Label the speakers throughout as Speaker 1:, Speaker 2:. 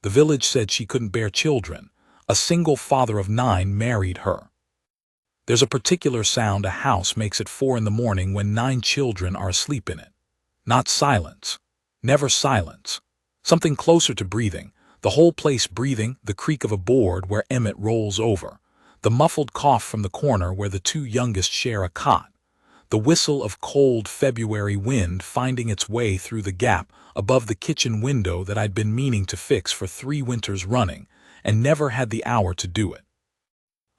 Speaker 1: The village said she couldn't bear children. A single father of 9 married her. There's a particular sound a house makes at 4 in the morning when 9 children are asleep in it. Not silence. Never silence. Something closer to breathing. The whole place breathing, the creak of a board where Emmett rolls over. The muffled cough from the corner where the 2 youngest share a cot. The whistle of cold February wind finding its way through the gap above the kitchen window that I'd been meaning to fix for 3 winters running, and never had the hour to do it.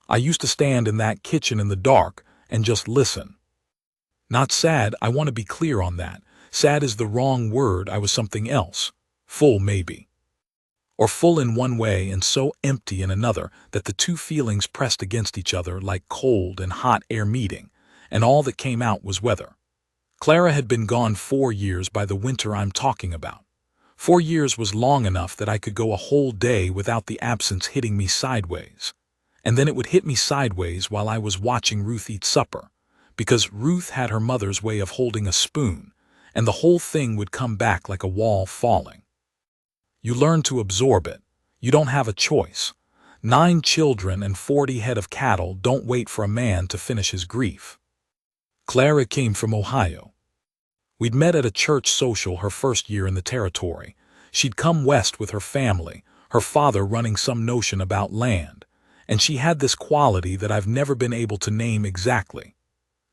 Speaker 1: I used to stand in that kitchen in the dark and just listen. Not sad, I want to be clear on that. Sad is the wrong word, I was something else. Full, maybe. Or full in one way and so empty in another that the 2 feelings pressed against each other like cold and hot air meeting, and all that came out was weather. Clara had been gone 4 years by the winter I'm talking about. 4 years was long enough that I could go a whole day without the absence hitting me sideways. And then it would hit me sideways while I was watching Ruth eat supper, because Ruth had her mother's way of holding a spoon, and the whole thing would come back like a wall falling. You learn to absorb it. You don't have a choice. 9 children and 40 head of cattle don't wait for a man to finish his grief. Clara came from Ohio. We'd met at a church social her first year in the territory. She'd come west with her family, her father running some notion about land, and she had this quality that I've never been able to name exactly.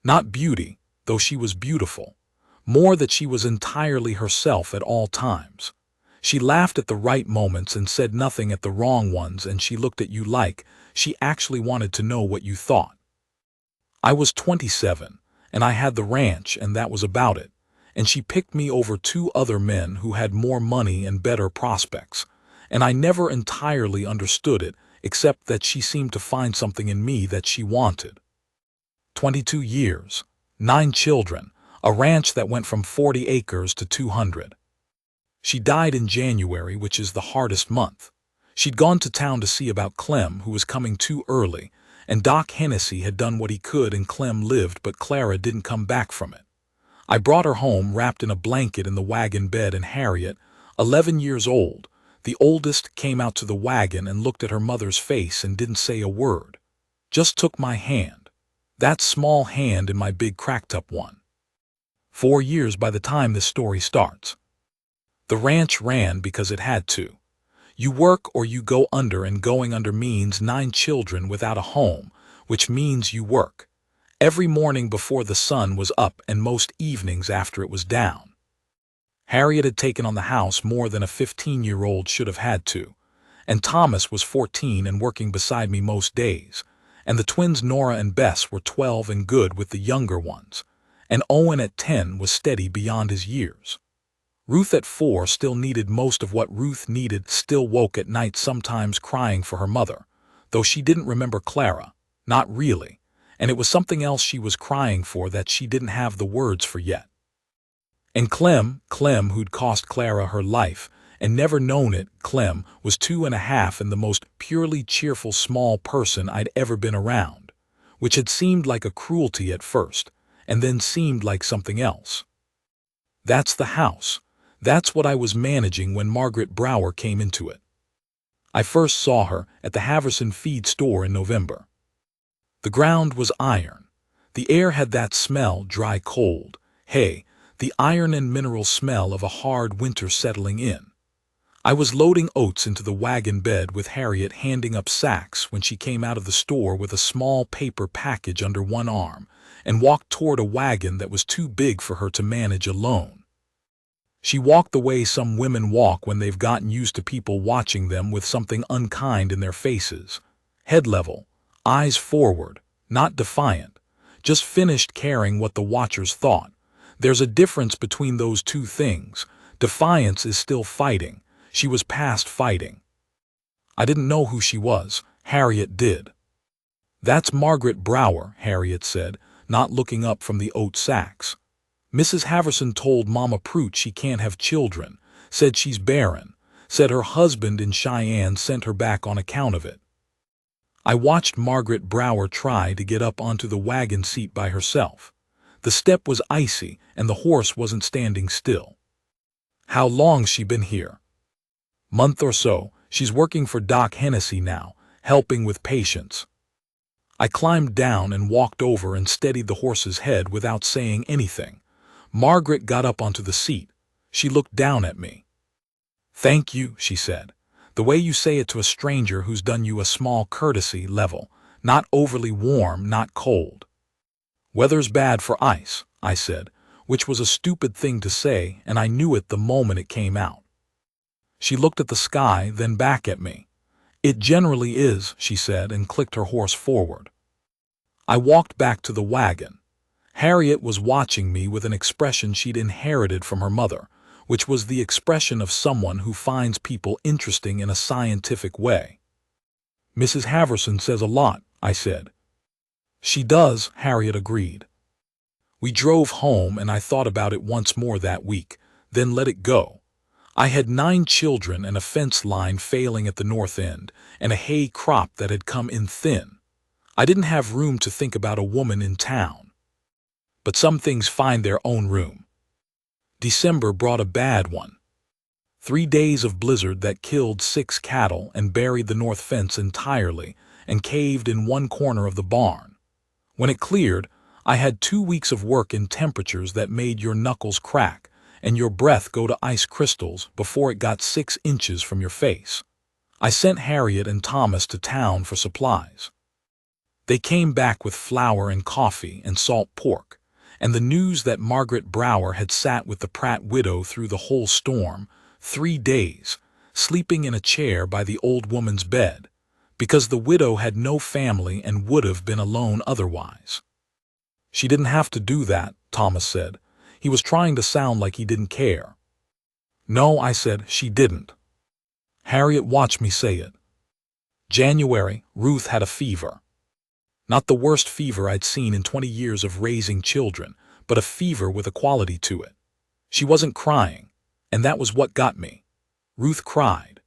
Speaker 1: Not beauty, though she was beautiful. More that she was entirely herself at all times. She laughed at the right moments and said nothing at the wrong ones, and she looked at you like she actually wanted to know what you thought. I was 27, and I had the ranch, and that was about it, and she picked me over 2 other men who had more money and better prospects, and I never entirely understood it, except that she seemed to find something in me that she wanted. 22 years, 9 children, a ranch that went from 40 acres to 200. She died in January, which is the hardest month. She'd gone to town to see about Clem, who was coming too early, and Doc Hennessy had done what he could and Clem lived, but Clara didn't come back from it. I brought her home wrapped in a blanket in the wagon bed, and Harriet, 11 years old, the oldest, came out to the wagon and looked at her mother's face and didn't say a word. Just took my hand. That small hand in my big cracked-up one. 4 years by the time this story starts. The ranch ran because it had to. You work or you go under, and going under means 9 children without a home, which means you work. Every morning before the sun was up and most evenings after it was down. Harriet had taken on the house more than a 15-year-old should have had to, and Thomas was 14 and working beside me most days, and the twins Nora and Bess were 12 and good with the younger ones, and Owen at 10 was steady beyond his years. Ruth at 4 still needed most of what Ruth needed, still woke at night sometimes crying for her mother, though she didn't remember Clara, not really, and it was something else she was crying for that she didn't have the words for yet. And Clem, who'd cost Clara her life, and never known it, Clem was 2.5 and the most purely cheerful small person I'd ever been around, which had seemed like a cruelty at first, and then seemed like something else. That's the house. That's what I was managing when Margaret Brower came into it. I first saw her at the Haverson feed store in November. The ground was iron. The air had that smell, dry cold, hay, the iron and mineral smell of a hard winter settling in. I was loading oats into the wagon bed with Harriet handing up sacks when she came out of the store with a small paper package under one arm and walked toward a wagon that was too big for her to manage alone. She walked the way some women walk when they've gotten used to people watching them with something unkind in their faces. Head level, eyes forward, not defiant, just finished caring what the watchers thought. There's a difference between those 2 things. Defiance is still fighting. She was past fighting. I didn't know who she was. Harriet did. That's Margaret Brower, Harriet said, not looking up from the oat sacks. Mrs. Haverson told Mama Prout she can't have children, said she's barren, said her husband in Cheyenne sent her back on account of it. I watched Margaret Brower try to get up onto the wagon seat by herself. The step was icy and the horse wasn't standing still. How long's she been here? Month or so. She's working for Doc Hennessy now, helping with patients. I climbed down and walked over and steadied the horse's head without saying anything. Margaret got up onto the seat. She looked down at me. "Thank you," she said. "The way you say it to a stranger who's done you a small courtesy level, not overly warm, not cold." "Weather's bad for ice," I said, which was a stupid thing to say, and I knew it the moment it came out. She looked at the sky, then back at me. "It generally is," she said, and clicked her horse forward. I walked back to the wagon. Harriet was watching me with an expression she'd inherited from her mother, which was the expression of someone who finds people interesting in a scientific way. "Mrs. Haverson says a lot," I said. "She does," Harriet agreed. We drove home, and I thought about it once more that week, then let it go. I had 9 children and a fence line failing at the north end, and a hay crop that had come in thin. I didn't have room to think about a woman in town. But some things find their own room. December brought a bad one. 3 days of blizzard that killed 6 cattle and buried the north fence entirely and caved in one corner of the barn. When it cleared, I had 2 weeks of work in temperatures that made your knuckles crack and your breath go to ice crystals before it got 6 inches from your face. I sent Harriet and Thomas to town for supplies. They came back with flour and coffee and salt pork, and the news that Margaret Brower had sat with the Pratt widow through the whole storm, 3 days, sleeping in a chair by the old woman's bed, because the widow had no family and would have been alone otherwise. "She didn't have to do that," Thomas said. He was trying to sound like he didn't care. "No," I said, "she didn't." Harriet watched me say it. January, Ruth had a fever. Not the worst fever I'd seen in 20 years of raising children, but a fever with a quality to it. She wasn't crying, and that was what got me. Ruth cried.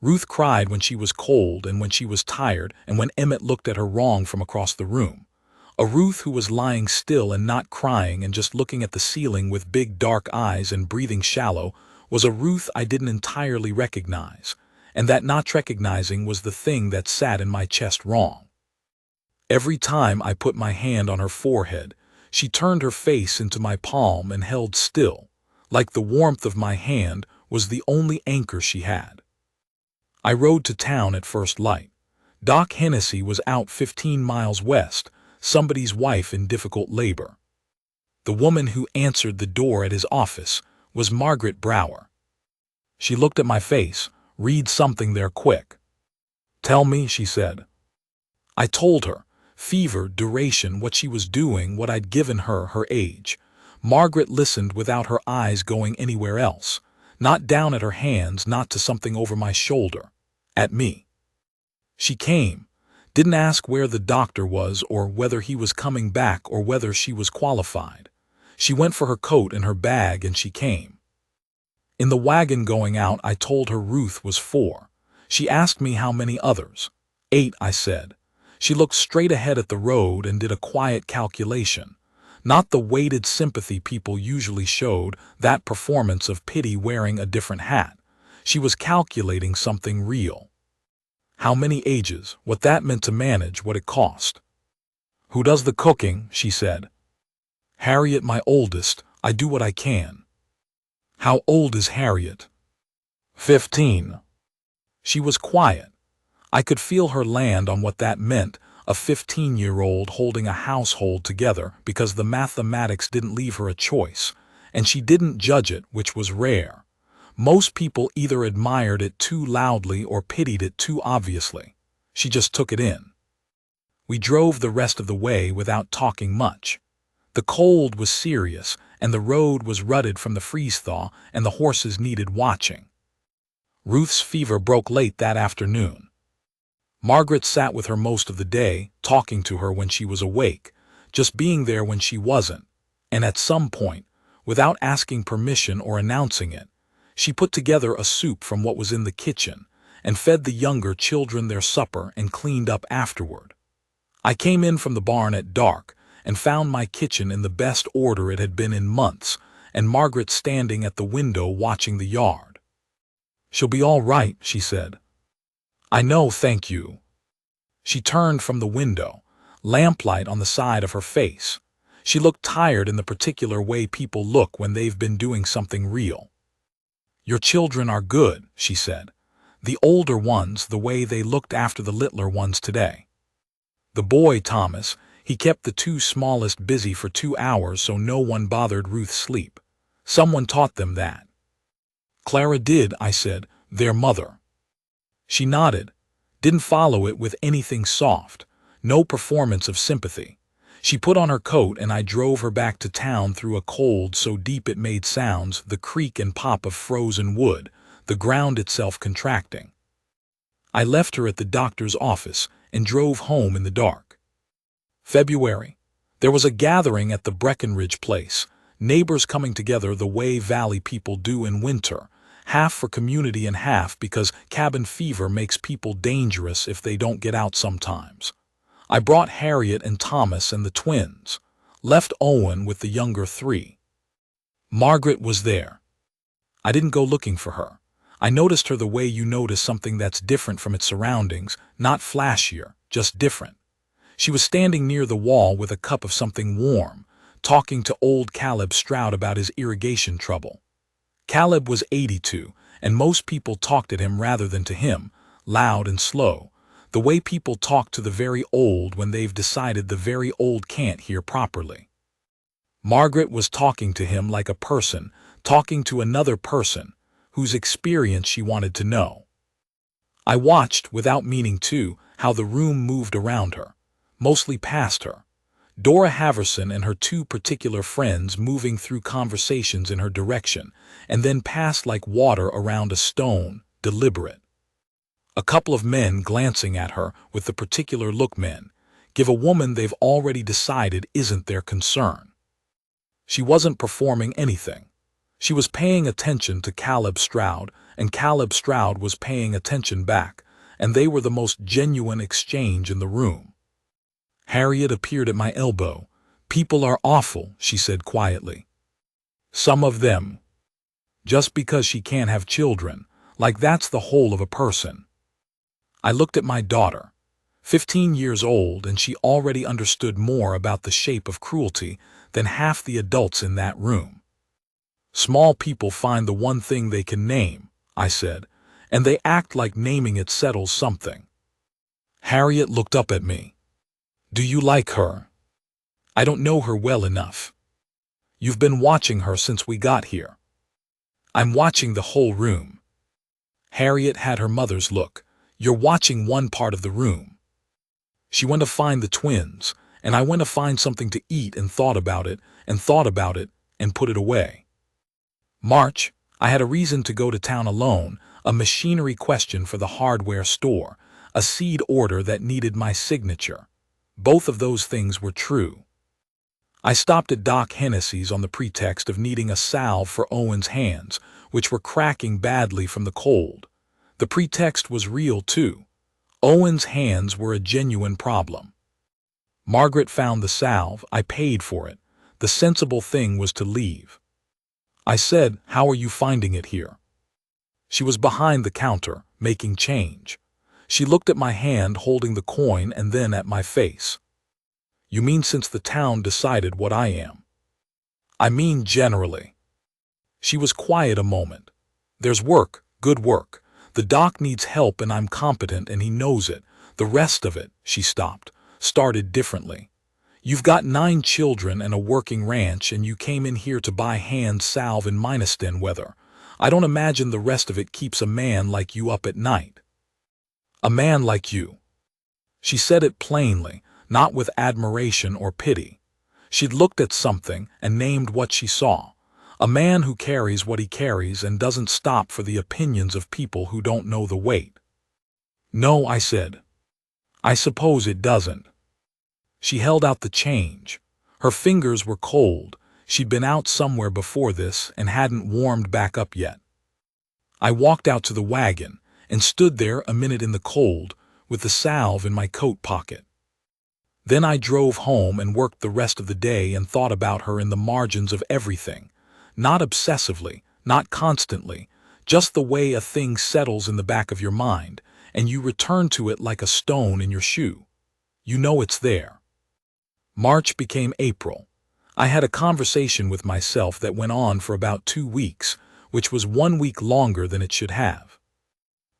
Speaker 1: Ruth cried when she was cold and when she was tired and when Emmett looked at her wrong from across the room. A Ruth who was lying still and not crying and just looking at the ceiling with big dark eyes and breathing shallow was a Ruth I didn't entirely recognize, and that not recognizing was the thing that sat in my chest wrong. Every time I put my hand on her forehead, she turned her face into my palm and held still, like the warmth of my hand was the only anchor she had. I rode to town at first light. Doc Hennessy was out 15 miles west, somebody's wife in difficult labor. The woman who answered the door at his office was Margaret Brower. She looked at my face. "Read something there quick." "Tell me," she said. I told her. Fever, duration, what she was doing, what I'd given her, her age. Margaret listened without her eyes going anywhere else. Not down at her hands, not to something over my shoulder. At me. She came. Didn't ask where the doctor was or whether he was coming back or whether she was qualified. She went for her coat and her bag and she came. In the wagon going out, I told her Ruth was 4. She asked me how many others. 8, I said. She looked straight ahead at the road and did a quiet calculation. Not the weighted sympathy people usually showed, that performance of pity wearing a different hat. She was calculating something real. How many ages, what that meant to manage, what it cost. "Who does the cooking?" she said. "Harriet, my oldest. I do what I can." "How old is Harriet?" 15. She was quiet. I could feel her land on what that meant, a 15-year-old holding a household together because the mathematics didn't leave her a choice, and she didn't judge it, which was rare. Most people either admired it too loudly or pitied it too obviously. She just took it in. We drove the rest of the way without talking much. The cold was serious, and the road was rutted from the freeze-thaw, and the horses needed watching. Ruth's fever broke late that afternoon. Margaret sat with her most of the day, talking to her when she was awake, just being there when she wasn't, and at some point, without asking permission or announcing it, she put together a soup from what was in the kitchen and fed the younger children their supper and cleaned up afterward. I came in from the barn at dark and found my kitchen in the best order it had been in months, and Margaret standing at the window watching the yard. "She'll be all right," she said. I know, thank you. She turned from the window, lamplight on the side of her face. She looked tired in the particular way people look when they've been doing something real. Your children are good, she said. The older ones the way they looked after the littler ones today. The boy, Thomas, he kept the two smallest busy for 2 hours so no one bothered Ruth's sleep. Someone taught them that. Clara did, I said, their mother. She nodded, didn't follow it with anything soft, no performance of sympathy. She put on her coat and I drove her back to town through a cold so deep it made sounds, the creak and pop of frozen wood, the ground itself contracting. I left her at the doctor's office and drove home in the dark. February. There was a gathering at the Breckenridge place, neighbors coming together the way Valley people do in winter, half for community and half because cabin fever makes people dangerous if they don't get out sometimes. I brought Harriet and Thomas and the twins, left Owen with the younger three. Margaret was there. I didn't go looking for her. I noticed her the way you notice something that's different from its surroundings, not flashier, just different. She was standing near the wall with a cup of something warm, talking to old Caleb Stroud about his irrigation trouble. Caleb was 82, and most people talked at him rather than to him, loud and slow, the way people talk to the very old when they've decided the very old can't hear properly. Margaret was talking to him like a person, talking to another person, whose experience she wanted to know. I watched, without meaning to, how the room moved around her, mostly past her. Dora Haverson and her two particular friends moving through conversations in her direction, and then passed like water around a stone, deliberate. A couple of men glancing at her with the particular look men give a woman they've already decided isn't their concern. She wasn't performing anything. She was paying attention to Caleb Stroud, and Caleb Stroud was paying attention back, and they were the most genuine exchange in the room. Harriet appeared at my elbow. People are awful, she said quietly. Some of them. Just because she can't have children, like that's the whole of a person. I looked at my daughter, 15 years old, and she already understood more about the shape of cruelty than half the adults in that room. Small people find the one thing they can name, I said, and they act like naming it settles something. Harriet looked up at me. Do you like her? I don't know her well enough. You've been watching her since we got here. I'm watching the whole room. Harriet had her mother's look. You're watching one part of the room. She went to find the twins, and I went to find something to eat and thought about it, and put it away. March, I had a reason to go to town alone, a machinery question for the hardware store, a seed order that needed my signature. Both of those things were true. I stopped at Doc Hennessy's on the pretext of needing a salve for Owen's hands, which were cracking badly from the cold. The pretext was real, too. Owen's hands were a genuine problem. Margaret found the salve, I paid for it. The sensible thing was to leave. I said, "How are you finding it here?" She was behind the counter, making change. She looked at my hand holding the coin and then at my face. You mean since the town decided what I am? I mean generally. She was quiet a moment. There's work, good work. The doc needs help and I'm competent and he knows it. The rest of it, she stopped, started differently. You've got 9 children and a working ranch and you came in here to buy hand salve in Minuston weather. I don't imagine the rest of it keeps a man like you up at night. A man like you. She said it plainly, not with admiration or pity. She'd looked at something and named what she saw. A man who carries what he carries and doesn't stop for the opinions of people who don't know the weight. No, I said. I suppose it doesn't. She held out the change. Her fingers were cold. She'd been out somewhere before this and hadn't warmed back up yet. I walked out to the wagon and stood there a minute in the cold with the salve in my coat pocket. Then I drove home and worked the rest of the day and thought about her in the margins of everything. Not obsessively, not constantly, just the way a thing settles in the back of your mind, and you return to it like a stone in your shoe. You know it's there. March became April. I had a conversation with myself that went on for about 2 weeks, which was 1 week longer than it should have.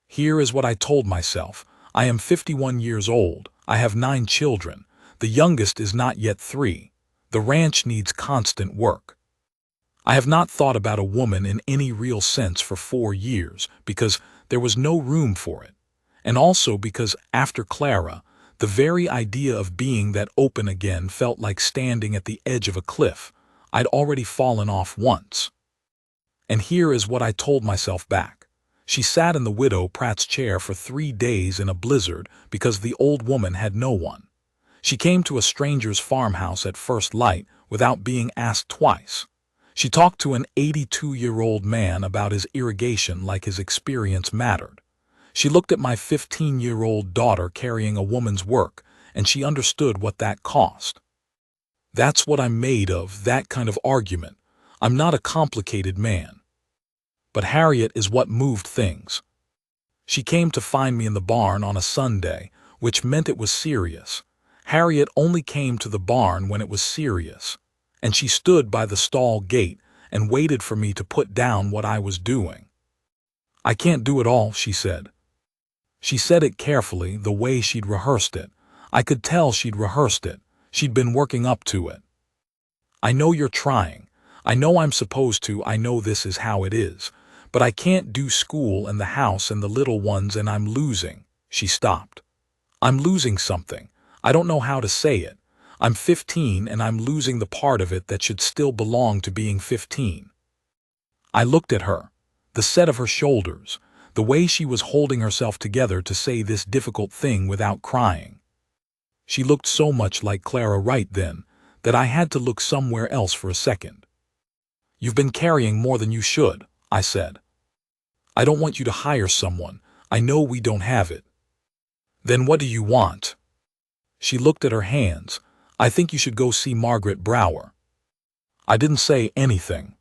Speaker 1: Here is what I told myself. I am 51 years old. I have 9 children. The youngest is not yet 3. The ranch needs constant work. I have not thought about a woman in any real sense for 4 years because there was no room for it, and also because after Clara, the very idea of being that open again felt like standing at the edge of a cliff. I'd already fallen off once. And here is what I told myself back. She sat in the widow Pratt's chair for 3 days in a blizzard because the old woman had no one. She came to a stranger's farmhouse at first light without being asked twice. She talked to an 82-year-old man about his irrigation like his experience mattered. She looked at my 15-year-old daughter carrying a woman's work, and she understood what that cost. That's what I'm made of, that kind of argument. I'm not a complicated man. But Harriet is what moved things. She came to find me in the barn on a Sunday, which meant it was serious. Harriet only came to the barn when it was serious, and she stood by the stall gate and waited for me to put down what I was doing. "I can't do it all," she said. She said it carefully, the way she'd rehearsed it. I could tell she'd rehearsed it. She'd been working up to it. "I know you're trying. I know I'm supposed to. I know this is how it is. But I can't do school and the house and the little ones, and I'm losing." She stopped. "I'm losing something. I don't know how to say it. I'm 15 and I'm losing the part of it that should still belong to being 15. I looked at her, the set of her shoulders, the way she was holding herself together to say this difficult thing without crying. She looked so much like Clara right then that I had to look somewhere else for a second. "You've been carrying more than you should," I said. "I don't want you to hire someone. I know we don't have it." "Then what do you want?" She looked at her hands. "I think you should go see Margaret Brower." I didn't say anything.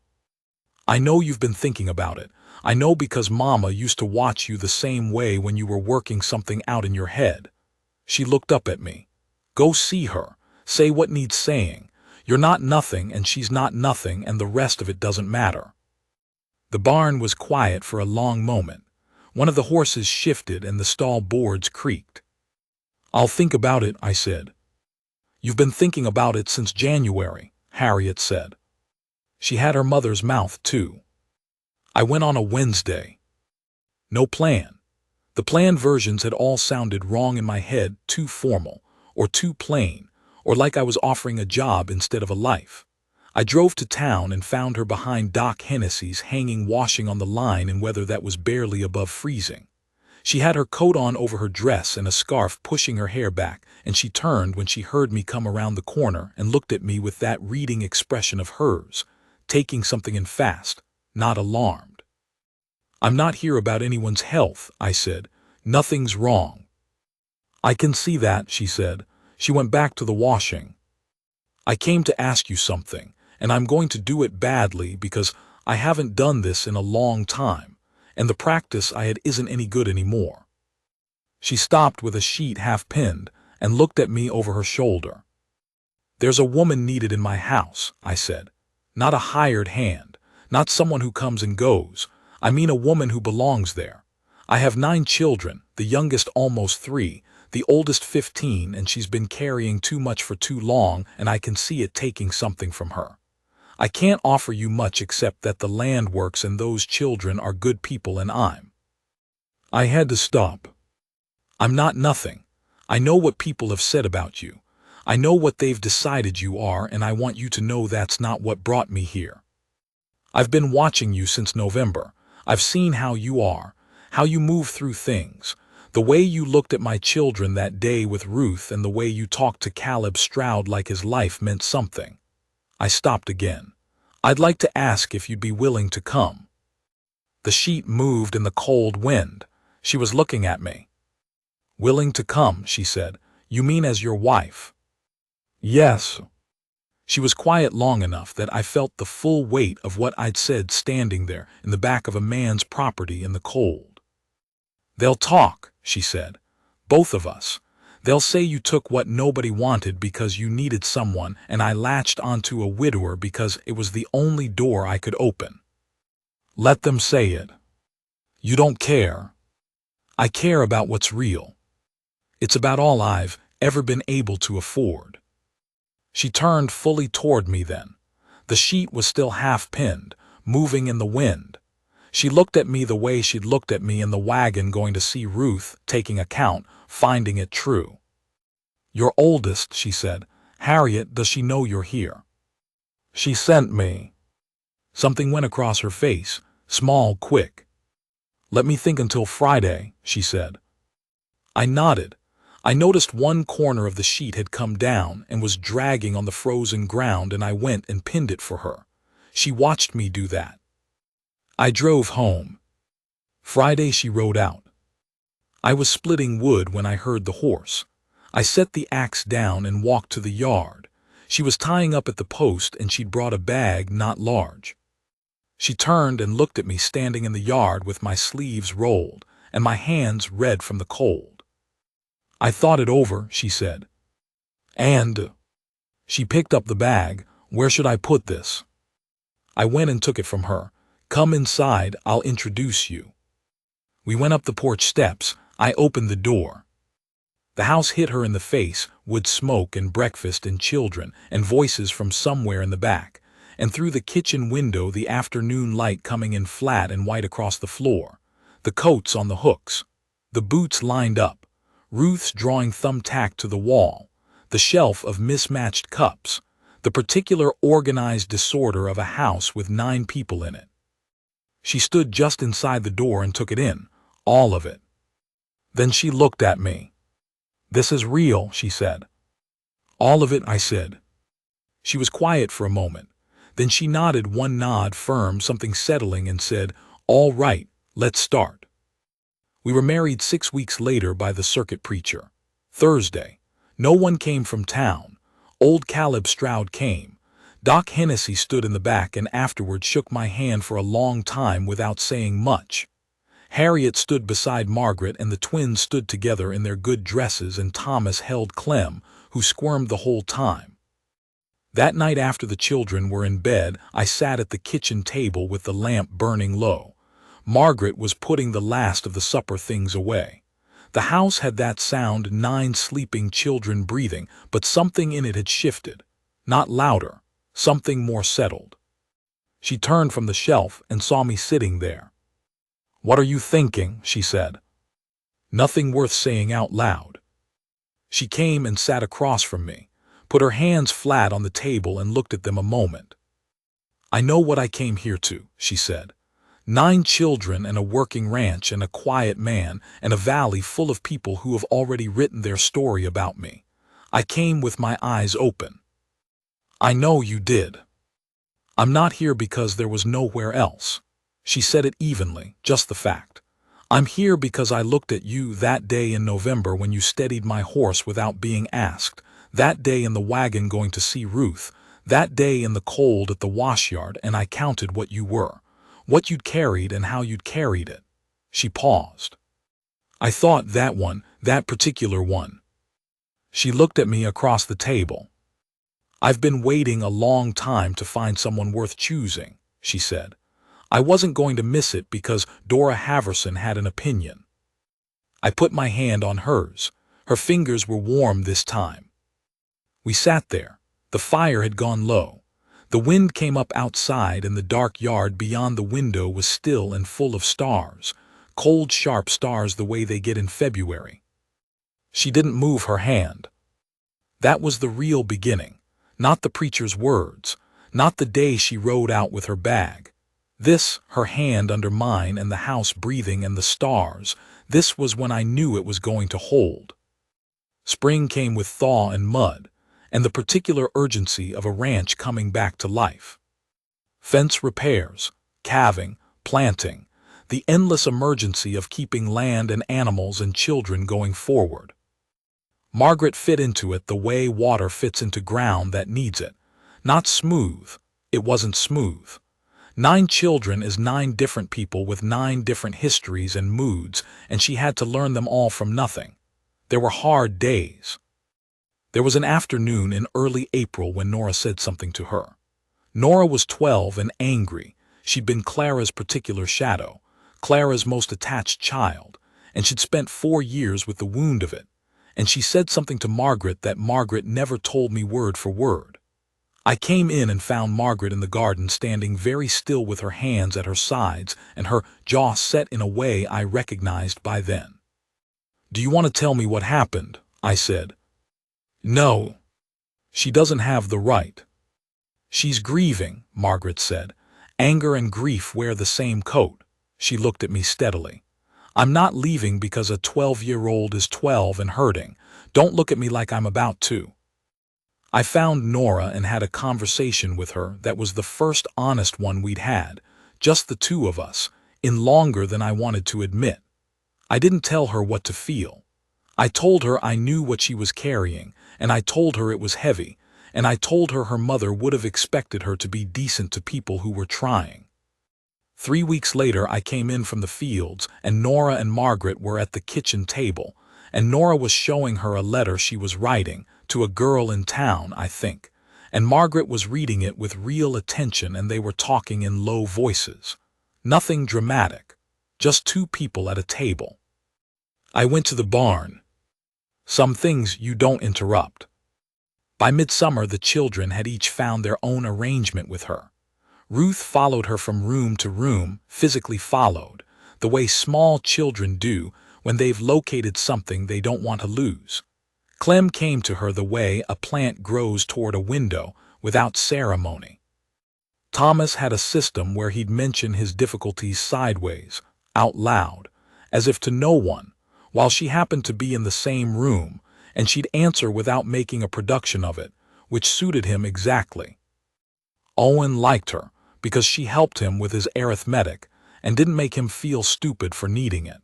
Speaker 1: "I know you've been thinking about it. I know because Mama used to watch you the same way when you were working something out in your head." She looked up at me. "Go see her. Say what needs saying. You're not nothing and she's not nothing, and the rest of it doesn't matter." The barn was quiet for a long moment. One of the horses shifted and the stall boards creaked. "I'll think about it," I said. "You've been thinking about it since January," Harriet said. She had her mother's mouth, too. "I went on a Wednesday." No plan. The planned versions had all sounded wrong in my head, too formal, or too plain, or like I was offering a job instead of a life. I drove to town and found her behind Doc Hennessy's hanging washing on the line in weather that was barely above freezing. She had her coat on over her dress and a scarf pushing her hair back, and she turned when she heard me come around the corner and looked at me with that reading expression of hers, taking something in fast, not alarmed. "I'm not here about anyone's health," I said. "Nothing's wrong." "I can see that," she said. She went back to the washing. "I came to ask you something, and I'm going to do it badly because I haven't done this in a long time, and the practice I had isn't any good anymore." She stopped with a sheet half pinned and looked at me over her shoulder. "There's a woman needed in my house," I said. "Not a hired hand, not someone who comes and goes. I mean a woman who belongs there. I have 9 children, the youngest almost 3, the oldest 15, and she's been carrying too much for too long, and I can see it taking something from her. I can't offer you much except that the land works and those children are good people and I had to stop. "I'm not nothing. I know what people have said about you. I know what they've decided you are, and I want you to know that's not what brought me here. I've been watching you since November. I've seen how you are, how you move through things, the way you looked at my children that day with Ruth, and the way you talked to Caleb Stroud like his life meant something." I stopped again. "I'd like to ask if you'd be willing to come." The sheet moved in the cold wind. She was looking at me. "Willing to come," she said. "You mean as your wife?" "Yes." She was quiet long enough that I felt the full weight of what I'd said standing there in the back of a man's property in the cold. "They'll talk," she said. Both of us. They'll say you took what nobody wanted because you needed someone, and I latched onto a widower because it was the only door I could open. Let them say it. You don't care. I care about what's real. It's about all I've ever been able to afford. She turned fully toward me then. The sheet was still half-pinned, moving in the wind. She looked at me the way she'd looked at me in the wagon going to see Ruth, taking account, finding it true. Your oldest, she said. Harriet, does she know you're here? She sent me. Something went across her face, small, quick. Let me think until Friday, she said. I nodded. I noticed one corner of the sheet had come down and was dragging on the frozen ground, and I went and pinned it for her. She watched me do that. I drove home. Friday she rode out. I was splitting wood when I heard the horse. I set the axe down and walked to the yard. She was tying up at the post, and she'd brought a bag not large. She turned and looked at me standing in the yard with my sleeves rolled and my hands red from the cold. I thought it over, she said. And she picked up the bag. Where should I put this? I went and took it from her. Come inside, I'll introduce you. We went up the porch steps. I opened the door. The house hit her in the face, wood smoke and breakfast and children and voices from somewhere in the back, and through the kitchen window the afternoon light coming in flat and white across the floor, the coats on the hooks, the boots lined up, Ruth's drawing thumbtack to the wall, the shelf of mismatched cups, the particular organized disorder of a house with 9 people in it. She stood just inside the door and took it in, all of it. Then she looked at me. This is real, she said. All of it, I said. She was quiet for a moment. Then she nodded one nod firm, something settling, and said, all right, let's start. We were married 6 weeks later by the circuit preacher. Thursday. No one came from town. Old Caleb Stroud came. Doc Hennessy stood in the back and afterward shook my hand for a long time without saying much. Harriet stood beside Margaret, and the twins stood together in their good dresses, and Thomas held Clem, who squirmed the whole time. That night after the children were in bed, I sat at the kitchen table with the lamp burning low. Margaret was putting the last of the supper things away. The house had that sound, 9 sleeping children breathing, but something in it had shifted. Not louder, something more settled. She turned from the shelf and saw me sitting there. What are you thinking? She said. Nothing worth saying out loud. She came and sat across from me, put her hands flat on the table and looked at them a moment. I know what I came here to, she said. 9 children and a working ranch and a quiet man and a valley full of people who have already written their story about me. I came with my eyes open. I know you did. I'm not here because there was nowhere else. She said it evenly, just the fact. I'm here because I looked at you that day in November when you steadied my horse without being asked, that day in the wagon going to see Ruth, that day in the cold at the washyard, and I counted what you were, what you'd carried and how you'd carried it. She paused. I thought that one, that particular one. She looked at me across the table. I've been waiting a long time to find someone worth choosing, she said. I wasn't going to miss it because Dora Haverson had an opinion. I put my hand on hers. Her fingers were warm this time. We sat there. The fire had gone low. The wind came up outside, and the dark yard beyond the window was still and full of stars, cold, sharp stars the way they get in February. She didn't move her hand. That was the real beginning, not the preacher's words, not the day she rode out with her bag. This, her hand under mine and the house breathing and the stars, this was when I knew it was going to hold. Spring came with thaw and mud, and the particular urgency of a ranch coming back to life. Fence repairs, calving, planting, the endless emergency of keeping land and animals and children going forward. Margaret fit into it the way water fits into ground that needs it. Not smooth. It wasn't smooth. 9 children is 9 different people with 9 different histories and moods, and she had to learn them all from nothing. There were hard days. There was an afternoon in early April when Nora said something to her. Nora was 12 and angry. She'd been Clara's particular shadow, Clara's most attached child, and she'd spent 4 years with the wound of it. And she said something to Margaret that Margaret never told me word for word. I came in and found Margaret in the garden standing very still with her hands at her sides and her jaw set in a way I recognized by then. "Do you want to tell me what happened?" I said. "No. She doesn't have the right." "She's grieving," Margaret said. "Anger and grief wear the same coat." She looked at me steadily. "I'm not leaving because a 12-year-old is 12 and hurting. Don't look at me like I'm about to." I found Nora and had a conversation with her that was the first honest one we'd had, just the two of us, in longer than I wanted to admit. I didn't tell her what to feel. I told her I knew what she was carrying, and I told her it was heavy, and I told her her mother would have expected her to be decent to people who were trying. 3 weeks later I came in from the fields, and Nora and Margaret were at the kitchen table, and Nora was showing her a letter she was writing, to a girl in town, I think, and Margaret was reading it with real attention, and they were talking in low voices. Nothing dramatic, just 2 people at a table. I went to the barn. Some things you don't interrupt. By midsummer the children had each found their own arrangement with her. Ruth followed her from room to room, physically followed, the way small children do when they've located something they don't want to lose. Clem came to her the way a plant grows toward a window, without ceremony. Thomas had a system where he'd mention his difficulties sideways, out loud, as if to no one, while she happened to be in the same room, and she'd answer without making a production of it, which suited him exactly. Owen liked her, because she helped him with his arithmetic and didn't make him feel stupid for needing it.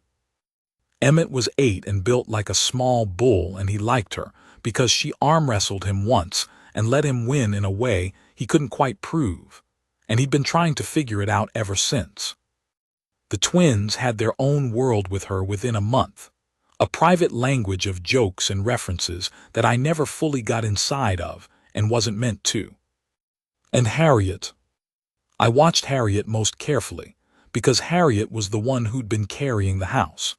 Speaker 1: Emmett was 8 and built like a small bull, and he liked her because she arm-wrestled him once and let him win in a way he couldn't quite prove, and he'd been trying to figure it out ever since. The twins had their own world with her within a month, a private language of jokes and references that I never fully got inside of and wasn't meant to. And Harriet. I watched Harriet most carefully, because Harriet was the one who'd been carrying the house.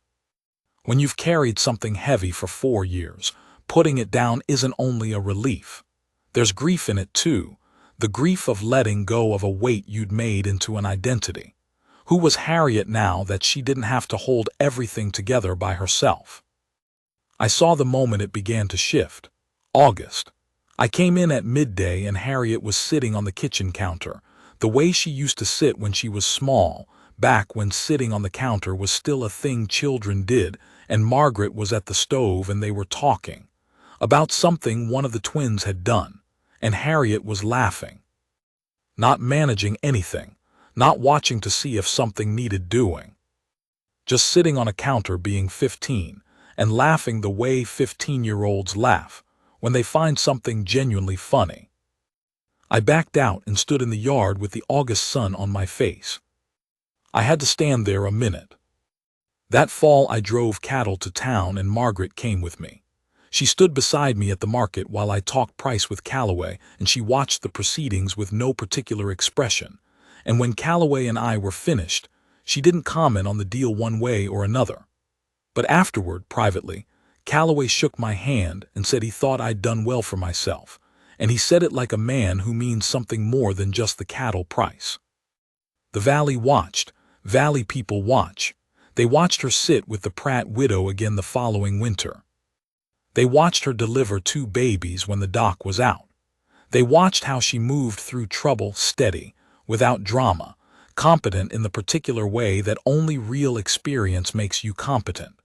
Speaker 1: When you've carried something heavy for 4 years, putting it down isn't only a relief. There's grief in it too, the grief of letting go of a weight you'd made into an identity. Who was Harriet now that she didn't have to hold everything together by herself? I saw the moment it began to shift. August. I came in at midday and Harriet was sitting on the kitchen counter, the way she used to sit when she was small, back when sitting on the counter was still a thing children did, and Margaret was at the stove and they were talking about something one of the twins had done, and Harriet was laughing. Not managing anything, not watching to see if something needed doing. Just sitting on a counter being 15 and laughing the way 15-year-olds laugh when they find something genuinely funny. I backed out and stood in the yard with the August sun on my face. I had to stand there a minute. That fall I drove cattle to town and Margaret came with me. She stood beside me at the market while I talked price with Calloway, and she watched the proceedings with no particular expression. And when Calloway and I were finished, she didn't comment on the deal one way or another. But afterward, privately, Calloway shook my hand and said he thought I'd done well for myself, and he said it like a man who means something more than just the cattle price. The valley watched. Valley people watch. They watched her sit with the Pratt widow again the following winter. They watched her deliver 2 babies when the doc was out. They watched how she moved through trouble steady, without drama, competent in the particular way that only real experience makes you competent.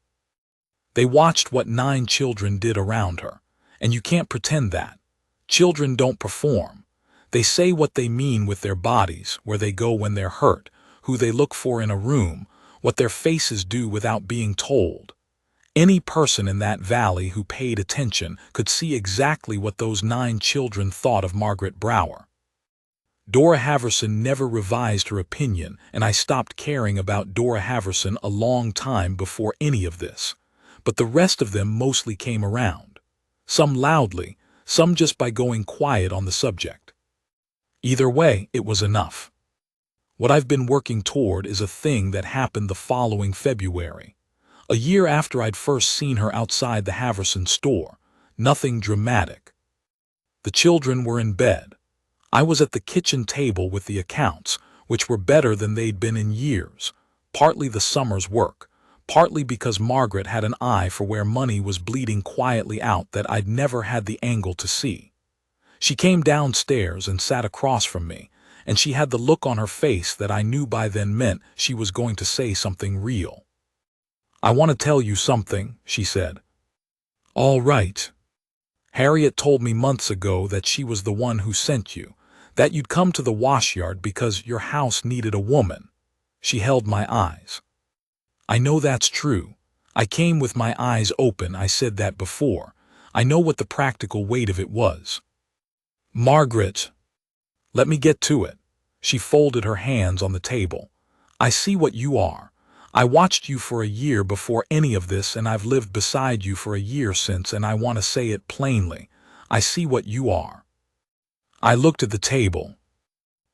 Speaker 1: They watched what 9 children did around her, and you can't pretend that. Children don't perform. They say what they mean with their bodies, where they go when they're hurt, who they look for in a room, what their faces do without being told. Any person in that valley who paid attention could see exactly what those 9 children thought of Margaret Brower. Dora Haverson never revised her opinion, and I stopped caring about Dora Haverson a long time before any of this. But the rest of them mostly came around. Some loudly, some just by going quiet on the subject. Either way, it was enough. What I've been working toward is a thing that happened the following February. A year after I'd first seen her outside the Haverson store. Nothing dramatic. The children were in bed. I was at the kitchen table with the accounts, which were better than they'd been in years, partly the summer's work, partly because Margaret had an eye for where money was bleeding quietly out that I'd never had the angle to see. She came downstairs and sat across from me, and she had the look on her face that I knew by then meant she was going to say something real. "I want to tell you something," she said. "All right. Harriet told me months ago that she was the one who sent you, that you'd come to the washyard because your house needed a woman." She held my eyes. "I know that's true. I came with my eyes open. I said that before. I know what the practical weight of it was." "Margaret, let me get to it." She folded her hands on the table. "I see what you are. I watched you for a year before any of this, and I've lived beside you for a year since, and I want to say it plainly. I see what you are." I looked at the table.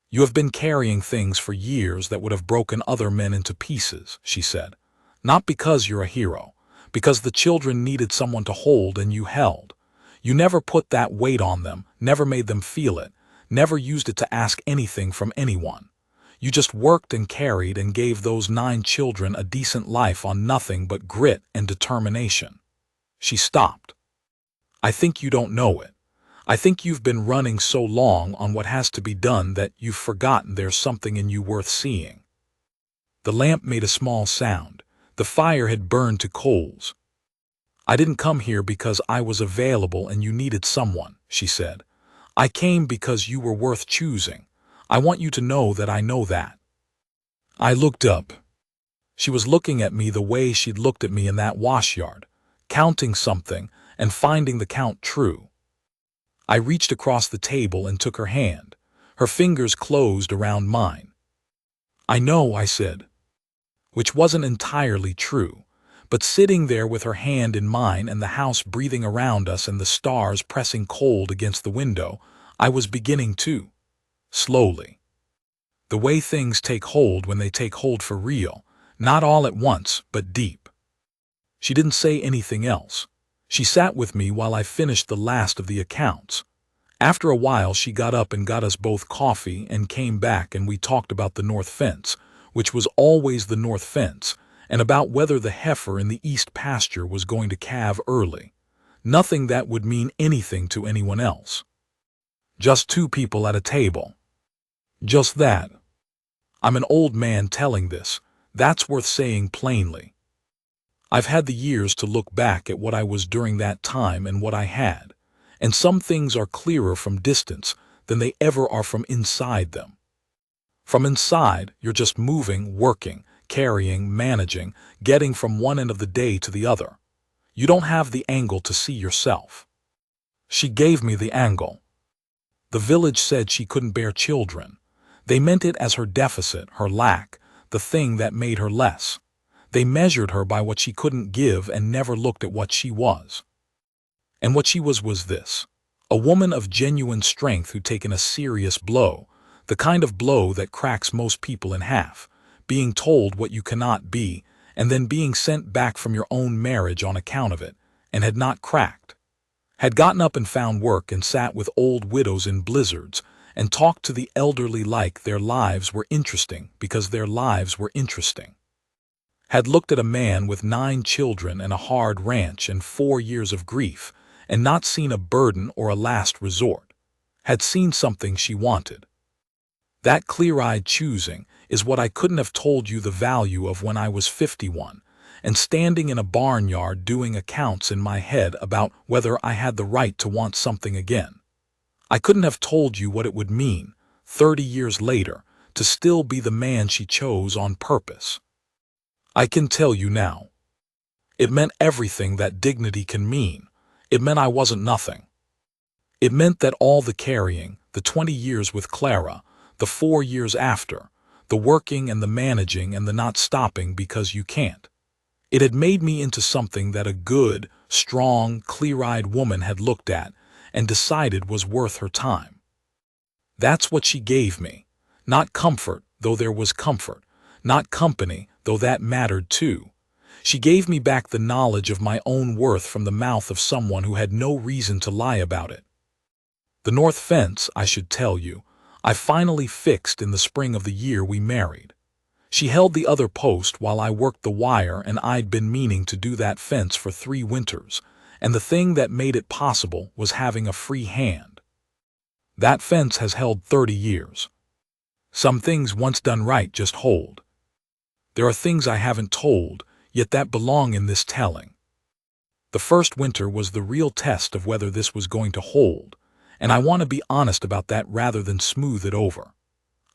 Speaker 1: "You have been carrying things for years that would have broken other men into pieces," she said. "Not because you're a hero, because the children needed someone to hold and you held. You never put that weight on them, never made them feel it, never used it to ask anything from anyone. You just worked and carried and gave those 9 children a decent life on nothing but grit and determination." She stopped. "I think you don't know it. I think you've been running so long on what has to be done that you've forgotten there's something in you worth seeing." The lamp made a small sound. The fire had burned to coals. "I didn't come here because I was available and you needed someone," she said. "I came because you were worth choosing. I want you to know that I know that." I looked up. She was looking at me the way she'd looked at me in that washyard, counting something and finding the count true. I reached across the table and took her hand. Her fingers closed around mine. "I know," I said, which wasn't entirely true, but sitting there with her hand in mine and the house breathing around us and the stars pressing cold against the window, I was beginning to. Slowly. The way things take hold when they take hold for real, not all at once, but deep. She didn't say anything else. She sat with me while I finished the last of the accounts. After a while she got up and got us both coffee and came back, and we talked about the north fence, which was always the north fence, and about whether the heifer in the east pasture was going to calve early. Nothing that would mean anything to anyone else. Just 2 people at a table. Just that. I'm an old man telling this. That's worth saying plainly. I've had the years to look back at what I was during that time and what I had, and some things are clearer from distance than they ever are from inside them. From inside, you're just moving, working, carrying, managing, getting from one end of the day to the other. You don't have the angle to see yourself. She gave me the angle. The village said she couldn't bear children. They meant it as her deficit, her lack, the thing that made her less. They measured her by what she couldn't give and never looked at what she was. And what she was this: a woman of genuine strength who'd taken a serious blow, the kind of blow that cracks most people in half, being told what you cannot be, and then being sent back from your own marriage on account of it, and had not cracked. Had gotten up and found work and sat with old widows in blizzards, and talked to the elderly like their lives were interesting because their lives were interesting. Had looked at a man with 9 children and a hard ranch and 4 years of grief, and not seen a burden or a last resort. Had seen something she wanted. That clear-eyed choosing is what I couldn't have told you the value of when I was 51, and standing in a barnyard doing accounts in my head about whether I had the right to want something again. I couldn't have told you what it would mean, 30 years later, to still be the man she chose on purpose. I can tell you now. It meant everything that dignity can mean. It meant I wasn't nothing. It meant that all the carrying, the 20 years with Clara, The 4 years after, the working and the managing and the not stopping because you can't. It had made me into something that a good, strong, clear-eyed woman had looked at and decided was worth her time. That's what she gave me. Not comfort, though there was comfort. Not company, though that mattered too. She gave me back the knowledge of my own worth from the mouth of someone who had no reason to lie about it. The north fence, I should tell you, I finally fixed in the spring of the year we married. She held the other post while I worked the wire, and I'd been meaning to do that fence for 3 winters, and the thing that made it possible was having a free hand. That fence has held 30 years. Some things once done right just hold. There are things I haven't told, yet that belong in this telling. The first winter was the real test of whether this was going to hold, and I want to be honest about that rather than smooth it over.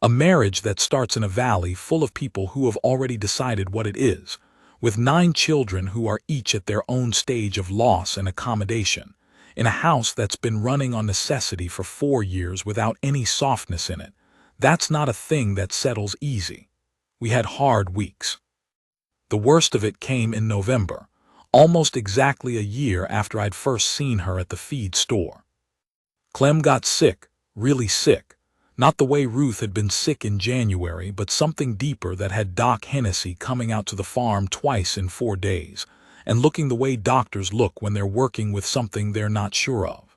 Speaker 1: A marriage that starts in a valley full of people who have already decided what it is, with 9 children who are each at their own stage of loss and accommodation, in a house that's been running on necessity for 4 years without any softness in it, that's not a thing that settles easy. We had hard weeks. The worst of it came in November, almost exactly a year after I'd first seen her at the feed store. Clem got sick, really sick. Not the way Ruth had been sick in January, but something deeper that had Doc Hennessy coming out to the farm twice in 4 days, and looking the way doctors look when they're working with something they're not sure of.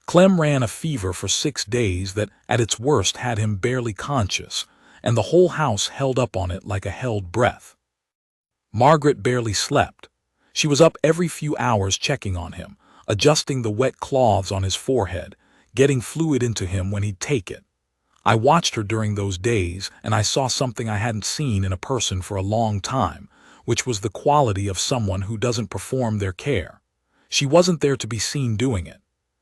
Speaker 1: Clem ran a fever for 6 days that at its worst had him barely conscious, and the whole house held up on it like a held breath. Margaret barely slept. She was up every few hours checking on him, adjusting the wet cloths on his forehead, getting fluid into him when he'd take it. I watched her during those days, and I saw something I hadn't seen in a person for a long time, which was the quality of someone who doesn't perform their care. She wasn't there to be seen doing it.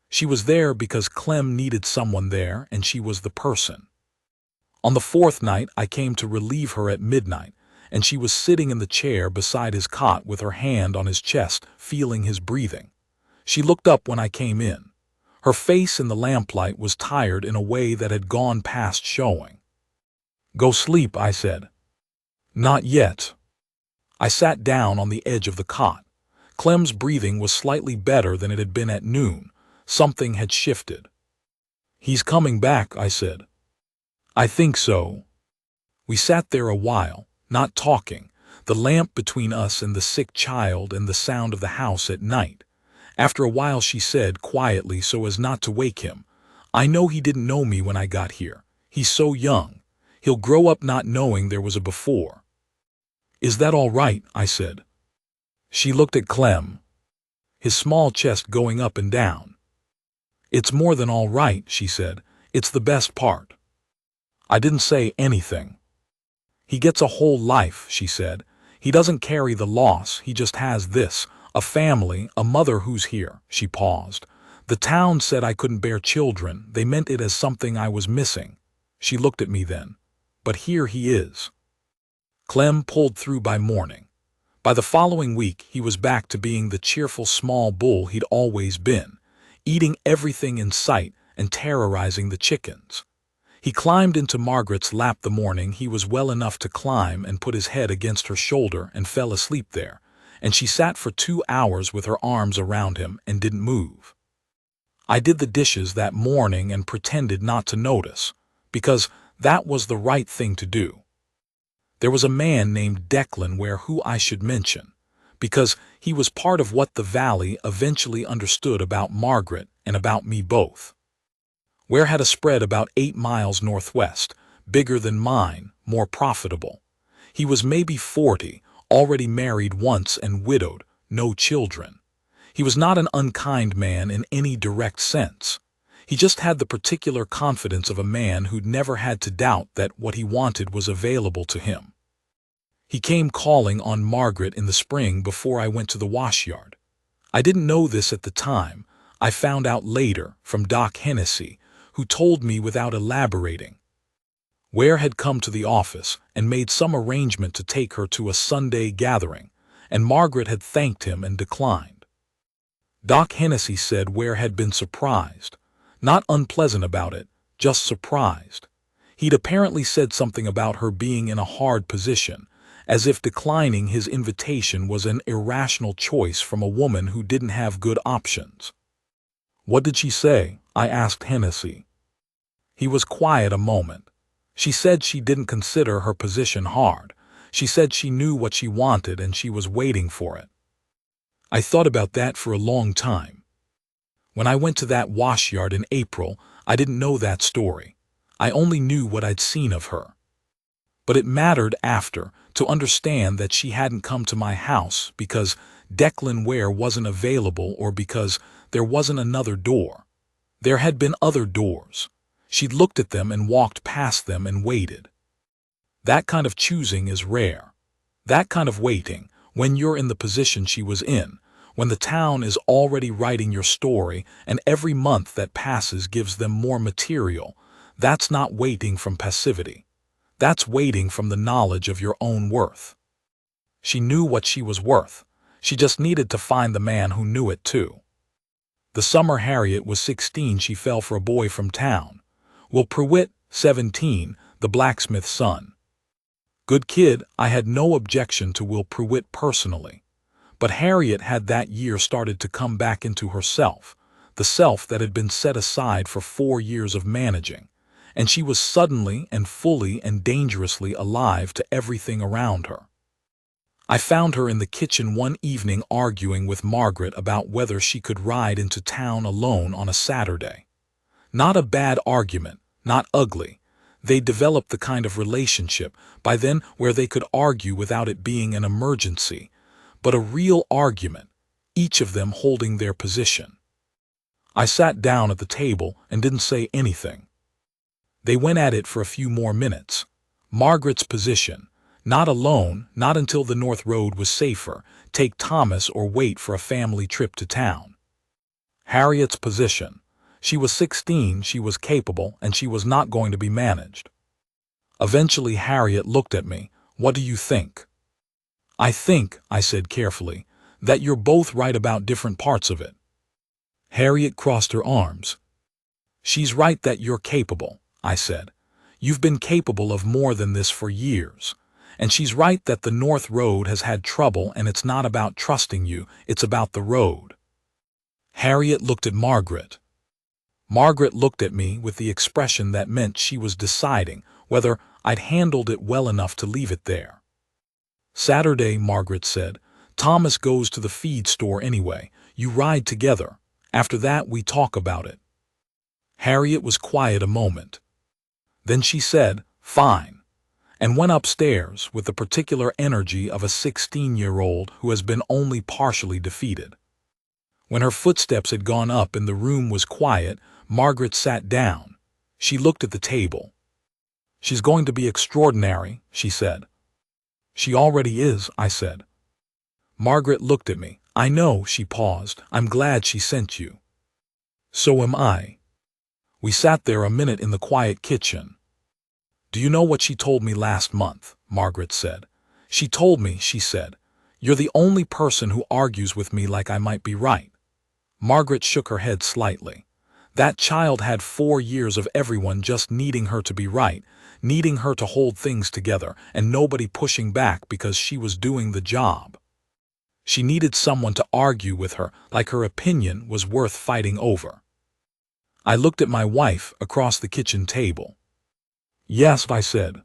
Speaker 1: She was there because Clem needed someone there, and she was the person. On the 4th night, I came to relieve her at midnight, and she was sitting in the chair beside his cot with her hand on his chest, feeling his breathing. She looked up when I came in. Her face in the lamplight was tired in a way that had gone past showing. "Go sleep," I said. "Not yet." I sat down on the edge of the cot. Clem's breathing was slightly better than it had been at noon. Something had shifted. "He's coming back," I said. "I think so." We sat there a while, not talking, the lamp between us and the sick child and the sound of the house at night. After a while she said, quietly so as not to wake him, "I know he didn't know me when I got here. He's so young. He'll grow up not knowing there was a before." "Is that all right?" I said. She looked at Clem, his small chest going up and down. "It's more than all right," she said. "It's the best part." I didn't say anything. "He gets a whole life," she said. "He doesn't carry the loss, he just has this. A family, a mother who's here." She paused. "The town said I couldn't bear children. They meant it as something I was missing." She looked at me then. "But here he is." Clem pulled through by morning. By the following week, he was back to being the cheerful small bull he'd always been, eating everything in sight and terrorizing the chickens. He climbed into Margaret's lap the morning he was well enough to climb and put his head against her shoulder and fell asleep there, and she sat for 2 hours with her arms around him and didn't move. I did the dishes that morning and pretended not to notice, because that was the right thing to do. There was a man named Declan Ware who I should mention, because he was part of what the Valley eventually understood about Margaret and about me both. Ware had a spread about 8 miles northwest, bigger than mine, more profitable. He was maybe 40, already married once and widowed, no children. He was not an unkind man in any direct sense. He just had the particular confidence of a man who'd never had to doubt that what he wanted was available to him. He came calling on Margaret in the spring before I went to the wash yard. I didn't know this at the time. I found out later from Doc Hennessy, who told me without elaborating. Ware had come to the office and made some arrangement to take her to a Sunday gathering, and Margaret had thanked him and declined. Doc Hennessy said Ware had been surprised, not unpleasant about it, just surprised. He'd apparently said something about her being in a hard position, as if declining his invitation was an irrational choice from a woman who didn't have good options. "What did she say?" I asked Hennessy. He was quiet a moment. "She said she didn't consider her position hard. She said she knew what she wanted and she was waiting for it." I thought about that for a long time. When I went to that wash yard in April, I didn't know that story. I only knew what I'd seen of her. But it mattered after to understand that she hadn't come to my house because Declan Ware wasn't available or because there wasn't another door. There had been other doors. She'd looked at them and walked past them and waited. That kind of choosing is rare. That kind of waiting, when you're in the position she was in, when the town is already writing your story and every month that passes gives them more material, that's not waiting from passivity. That's waiting from the knowledge of your own worth. She knew what she was worth. She just needed to find the man who knew it too. The summer Harriet was 16, she fell for a boy from town. Will Pruitt, 17, the blacksmith's son. Good kid, I had no objection to Will Pruitt personally. But Harriet had that year started to come back into herself, the self that had been set aside for 4 years of managing, and she was suddenly and fully and dangerously alive to everything around her. I found her in the kitchen one evening arguing with Margaret about whether she could ride into town alone on a Saturday. Not a bad argument, not ugly. They developed the kind of relationship by then where they could argue without it being an emergency, but a real argument, each of them holding their position. I sat down at the table and didn't say anything. They went at it for a few more minutes. Margaret's position, not alone, not until the North Road was safer, take Thomas or wait for a family trip to town. Harriet's position, she was 16, she was capable, and she was not going to be managed. Eventually Harriet looked at me. "What do you think?" "I think," I said carefully, "that you're both right about different parts of it." Harriet crossed her arms. "She's right that you're capable," I said. "You've been capable of more than this for years. And she's right that the North Road has had trouble and it's not about trusting you, it's about the road." Harriet looked at Margaret. Margaret looked at me with the expression that meant she was deciding whether I'd handled it well enough to leave it there. "Saturday," Margaret said. "Thomas goes to the feed store anyway. You ride together. After that we talk about it." Harriet was quiet a moment. Then she said, "Fine," and went upstairs with the particular energy of a 16-year-old who has been only partially defeated. When her footsteps had gone up and the room was quiet, Margaret sat down. She looked at the table. "She's going to be extraordinary," she said. "She already is," I said. Margaret looked at me. "I know," she paused. "I'm glad she sent you." "So am I." We sat there a minute in the quiet kitchen. "Do you know what she told me last month?" Margaret said. "She told me," she said, "you're the only person who argues with me like I might be right." Margaret shook her head slightly. That child had 4 years of everyone just needing her to be right, needing her to hold things together, and nobody pushing back because she was doing the job. She needed someone to argue with her like her opinion was worth fighting over. I looked at my wife across the kitchen table. "Yes," I said.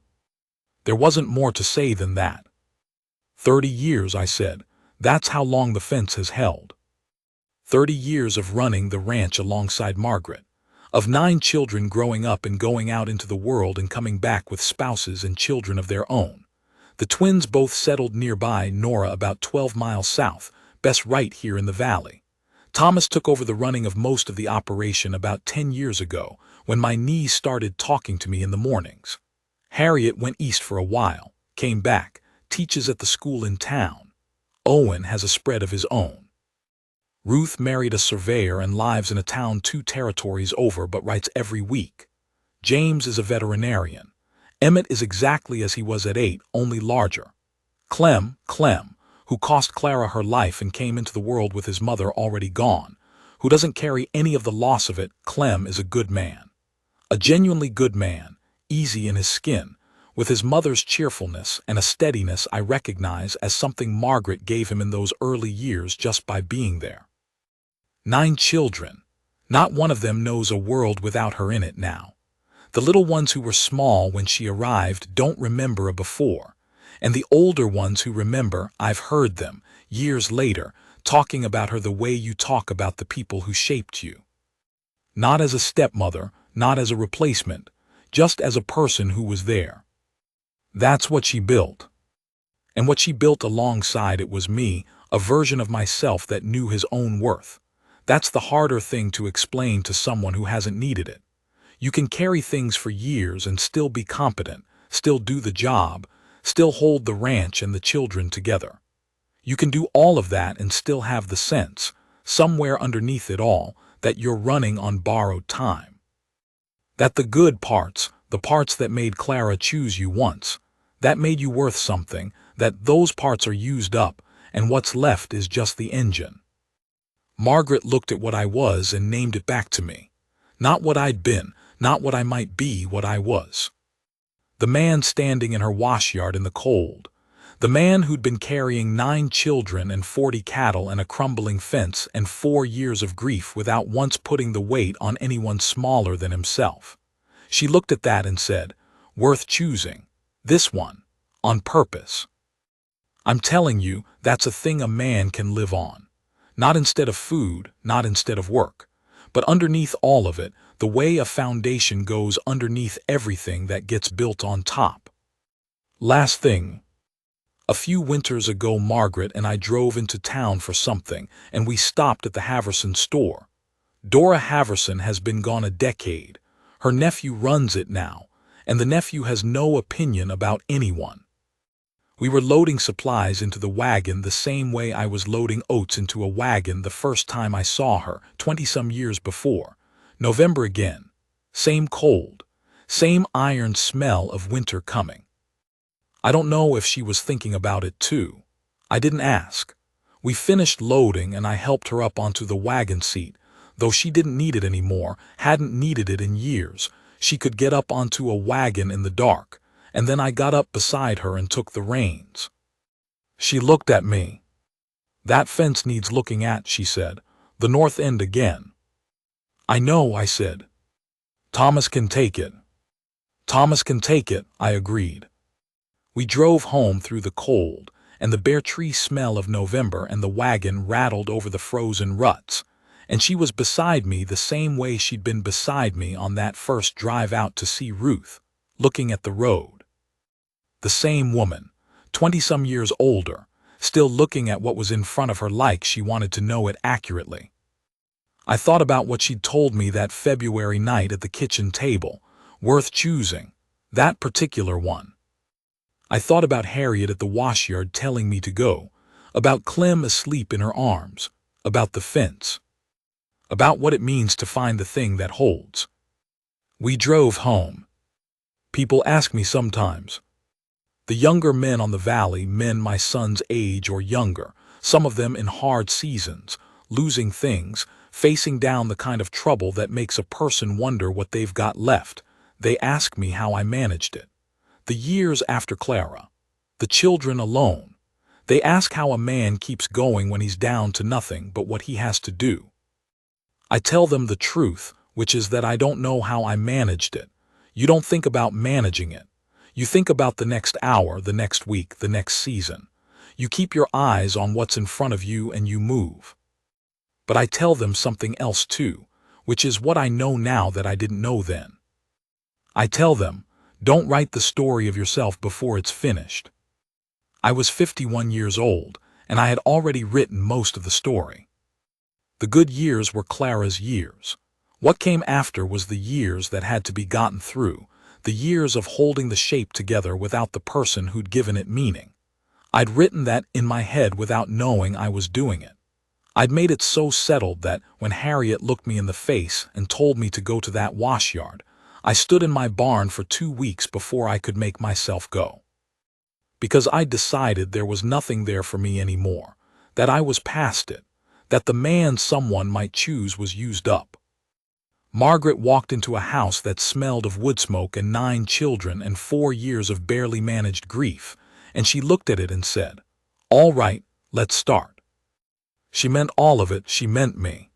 Speaker 1: There wasn't more to say than that. 30 years, I said. That's how long the fence has held. 30 years of running the ranch alongside Margaret, of 9 children growing up and going out into the world and coming back with spouses and children of their own. The twins both settled nearby, Nora about 12 miles south, Bess right here in the valley. Thomas took over the running of most of the operation about 10 years ago, when my knees started talking to me in the mornings. Harriet went east for a while, came back, teaches at the school in town. Owen has a spread of his own. Ruth married a surveyor and lives in a town 2 territories over but writes every week. James is a veterinarian. Emmett is exactly as he was at 8, only larger. Clem, who cost Clara her life and came into the world with his mother already gone, who doesn't carry any of the loss of it. Clem is a good man. A genuinely good man, easy in his skin, with his mother's cheerfulness and a steadiness I recognize as something Margaret gave him in those early years just by being there. 9 children. Not one of them knows a world without her in it now. The little ones who were small when she arrived don't remember a before, and the older ones who remember, I've heard them, years later, talking about her the way you talk about the people who shaped you. Not as a stepmother, not as a replacement, just as a person who was there. That's what she built. And what she built alongside it was me, a version of myself that knew his own worth. That's the harder thing to explain to someone who hasn't needed it. You can carry things for years and still be competent, still do the job, still hold the ranch and the children together. You can do all of that and still have the sense, somewhere underneath it all, that you're running on borrowed time. That the good parts, the parts that made Clara choose you once, that made you worth something, that those parts are used up, and what's left is just the engine. Margaret looked at what I was and named it back to me. Not what I'd been, not what I might be, what I was. The man standing in her washyard in the cold. The man who'd been carrying 9 children and 40 cattle and a crumbling fence and 4 years of grief without once putting the weight on anyone smaller than himself. She looked at that and said, "Worth choosing. This one. On purpose." I'm telling you, that's a thing a man can live on. Not instead of food, not instead of work, but underneath all of it, the way a foundation goes underneath everything that gets built on top. Last thing. A few winters ago, Margaret and I drove into town for something, and we stopped at the Haverson store. Dora Haverson has been gone a decade. Her nephew runs it now, and the nephew has no opinion about anyone. We were loading supplies into the wagon the same way I was loading oats into a wagon the first time I saw her, 20-some years before. November again. Same cold. Same iron smell of winter coming. I don't know if she was thinking about it too. I didn't ask. We finished loading and I helped her up onto the wagon seat. Though she didn't need it anymore, hadn't needed it in years, she could get up onto a wagon in the dark, and then I got up beside her and took the reins. She looked at me. "That fence needs looking at," she said. "The north end again." "I know," I said. "Thomas can take it." "Thomas can take it," I agreed. We drove home through the cold, and the bare tree smell of November, and the wagon rattled over the frozen ruts, and she was beside me the same way she'd been beside me on that first drive out to see Ruth, looking at the road. The same woman, 20-some years older, still looking at what was in front of her like she wanted to know it accurately. I thought about what she'd told me that February night at the kitchen table, worth choosing, that particular one. I thought about Harriet at the washyard telling me to go, about Clem asleep in her arms, about the fence, about what it means to find the thing that holds. We drove home. People ask me sometimes. The younger men on the valley, men my son's age or younger, some of them in hard seasons, losing things, facing down the kind of trouble that makes a person wonder what they've got left, they ask me how I managed it. The years after Clara, the children alone, they ask how a man keeps going when he's down to nothing but what he has to do. I tell them the truth, which is that I don't know how I managed it. You don't think about managing it. You think about the next hour, the next week, the next season. You keep your eyes on what's in front of you and you move. But I tell them something else too, which is what I know now that I didn't know then. I tell them, don't write the story of yourself before it's finished. I was 51 years old, and I had already written most of the story. The good years were Clara's years. What came after was the years that had to be gotten through, the years of holding the shape together without the person who'd given it meaning. I'd written that in my head without knowing I was doing it. I'd made it so settled that when Harriet looked me in the face and told me to go to that washyard, I stood in my barn for 2 weeks before I could make myself go. Because I'd decided there was nothing there for me anymore, that I was past it, that the man someone might choose was used up. Margaret walked into a house that smelled of wood smoke and 9 children and 4 years of barely managed grief, and she looked at it and said, "All right, let's start." She meant all of it, she meant me.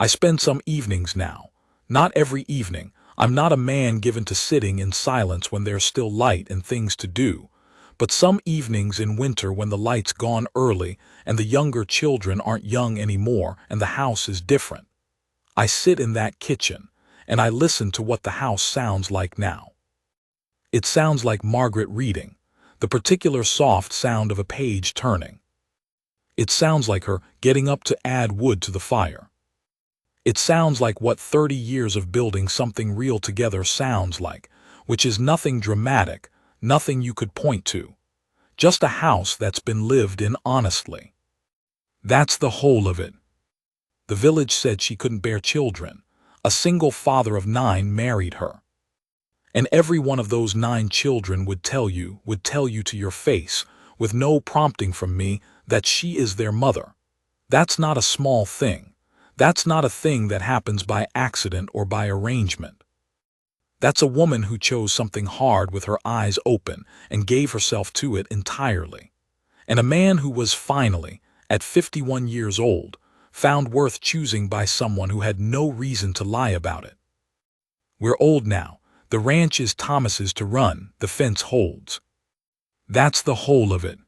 Speaker 1: I spend some evenings now. Not every evening. I'm not a man given to sitting in silence when there's still light and things to do. But some evenings in winter when the light's gone early and the younger children aren't young anymore and the house is different. I sit in that kitchen and I listen to what the house sounds like now. It sounds like Margaret reading, the particular soft sound of a page turning. It sounds like her getting up to add wood to the fire. It sounds like what 30 years of building something real together sounds like, which is nothing dramatic, nothing you could point to. Just a house that's been lived in honestly. That's the whole of it. The village said she couldn't bear children. A single father of 9 married her. And every one of those 9 children would tell you to your face, with no prompting from me, that she is their mother. That's not a small thing. That's not a thing that happens by accident or by arrangement. That's a woman who chose something hard with her eyes open and gave herself to it entirely. And a man who was finally, at 51 years old, found worth choosing by someone who had no reason to lie about it. We're old now. The ranch is Thomas's to run, the fence holds. That's the whole of it.